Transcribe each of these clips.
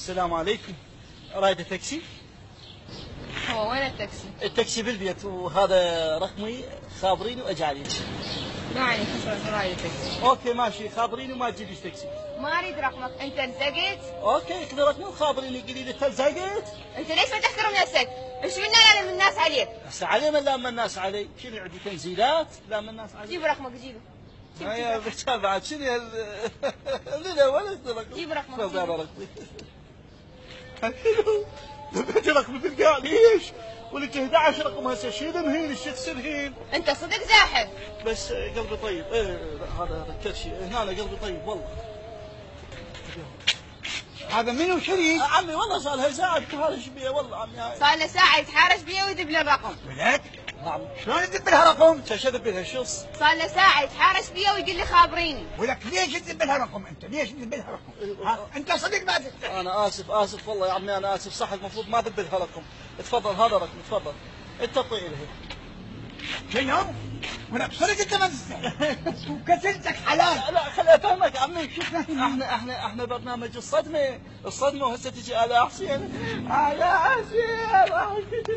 السلام عليكم. رايدة تاكسي؟ هو وين التاكسي؟ التاكسي بالبيت وهذا رقمي، خابريني واجعليك. ما عليك شو رايدة تاكسي؟ اوكي ماشي، خابريني وما تجيبيش تاكسي. ما اريد رقمك، انت لزقت؟ اوكي كذا رقمي وخابريني، قولي لي تلزقت؟ انت ليش ما تحترم نفسك؟ ايش منا لام الناس عليك؟ هسه علي من لام الناس علي؟ شنو عندي تنزيلات لام الناس علي؟ جيب رقمك جيبه. يا بتشا بعد شنو لا ولا جيب رقمك رقمي. دفعت رقمي بالقاع ليش؟ ولك 11 رقم هسه شيل مهين الشخص الهين. انت صدق زاحف. بس قلبي طيب، هذا كرشي هنا قلبي طيب والله. هذا منو شريك؟ عمي والله صار لها ساعة يتهارش بيه والله عمي هاي. صار له ساعة يتحارش بيه ويذب له الرقم. ولك؟ نعم. شلون يذب لها رقم؟ شو يذب لها شوص؟ صار له ساعة يتحارش بيه ويقول لي خابريني. ولك ليش تذب لها رقم انت؟ ليش تذب لها رقم؟ ها؟ انت صدق ما تذب. انا اسف والله يا عمي، انا اسف. صح المفروض ما اذب لها رقم. تفضل هذا رقم، تفضل. انت اعطي لها. شنو؟ ولك صدق انت ما تذب. وكسلتك حلال. لا خليني افهمك عمي. احنا برنامج الصدمة وهسه تجي آلاء حسين. آلاء حسين.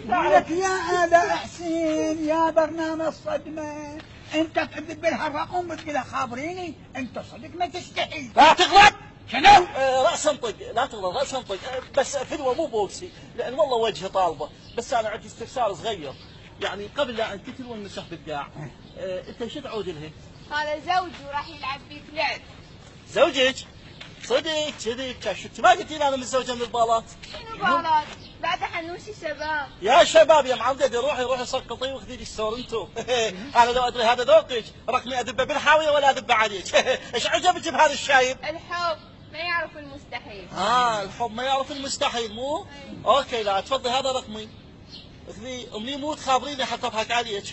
ولك يا آلاء حسين يا برنامج الصدمة، انت تذب لها الرقم وتقول لها خابريني؟ انت صدق ما تستحي. لا تغلط. شنو؟ راس انطق، لا تغلط، راس انطق. بس فدوه مو بوكسي، لان والله وجهه طالبه. بس انا عندي استفسار صغير، يعني قبل لا انقتل والمسح بالقاع، انت شو تعود لها؟ هذا زوجي وراح يلعب بيك لعب. زوجك؟ صدق كذب. شفت ما قلت لي انا متزوجه من البالات؟ شنو بالات؟ بعد حنوشي شباب. يا شباب يا معودة، روحي سقطي وخذي لي السور انتم. انا لو ادري هذا ذوقك، رقمي ادبه بالحاويه ولا ادبه عليك. ايش عجبك بهذا الشايب؟ الحب ما يعرف المستحيل. الحب ما يعرف المستحيل مو؟ اوكي لا تفضلي هذا رقمي. خذي امني موت خابريني حتى اضحك عليك.